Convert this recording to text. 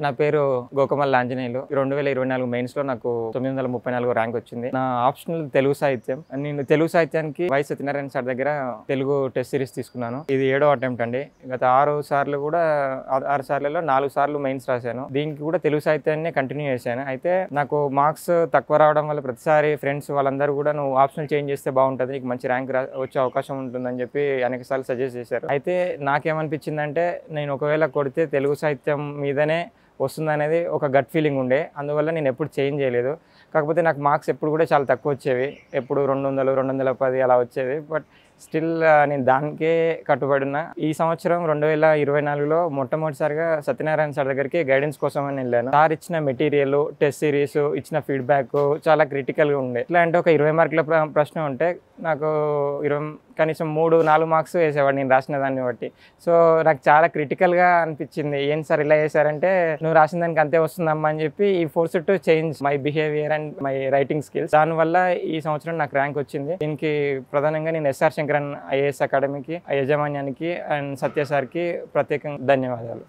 నా పేరు గోకమల్ల ఆంజనేయులు. 2024 మెయిన్స్ లో నాకు 934 ర్యాంక్ వచ్చింది. నా ఆప్షనల్ తెలుగు సాహిత్యం. నేను తెలుగు సాహిత్యానికి వై సత్యనారాయణ సార్ దగ్గర తెలుగు టెస్ట్ సిరీస్ తీసుకున్నాను. ఇది 7వ అటెంప్ట్ అండి. గత 6 సార్లు కూడా 6 సార్లలో 4 సార్లు మెయిన్స్ రాశాను. దీనికి కూడా తెలుగు సాహిత్యాన్ని కంటిన్యూ చేశాను. అయితే నాకు మార్క్స్ తక్కువ రావడం వల్ల ప్రతిసారి ఫ్రెండ్స్ వాళ్ళందరూ కూడా నువ్వు ఆప్షనల్ చేంజ్ చేస్తే బాగుంటుంది, నీకు మంచి ర్యాంక్ వచ్చే అవకాశం ఉంటుందని చెప్పి అనేక సార్లు సజెస్ట్ చేశారు. అయితే నాకేమనిపించిందంటే నేను ఒకవేళ కొడితే తెలుగు సాహిత్యం మీదనే వస్తుందనేది ఒక గట్ ఫీలింగ్ ఉండే. అందువల్ల నేను ఎప్పుడు చేంజ్ చేయలేదు. కాకపోతే నాకు మార్క్స్ ఎప్పుడు కూడా చాలా తక్కువ వచ్చేవి. ఎప్పుడు 200, 210 అలా వచ్చేవి. బట్ స్టిల్ నేను దానికే కట్టుబడి ఉన్నా. ఈ సంవత్సరం 2024లో మొట్టమొదటిసారిగా సత్యనారాయణ సార్ దగ్గరికి గైడెన్స్ కోసం అని వెళ్ళాను. సార్ ఇచ్చిన మెటీరియల్, టెస్ట్ సిరీస్, ఇచ్చిన ఫీడ్బ్యాక్ చాలా క్రిటికల్గా ఉండే. ఎట్లా అంటే ఒక 20 మార్కుల ప్రశ్న ఉంటే నాకు కనీసం 3-4 మార్క్స్ వేసేవాడు నేను రాసిన దాన్ని బట్టి. సో నాకు చాలా క్రిటికల్గా అనిపించింది. ఏం సార్ ఇలా చేశారంటే, నువ్వు రాసిన దానికి అంతే వస్తుందమ్మా అని చెప్పి ఈ force to change my behaviour and my writing skills. దానివల్ల ఈ సంవత్సరం నాకు ర్యాంక్ వచ్చింది. దీనికి ప్రధానంగా నేను ఎస్ఆర్ శంకరన్ ఐఏఎస్ అకాడమీకి, యాజమాన్యానికి అండ్ సత్య సార్కి ప్రత్యేకంగా ధన్యవాదాలు.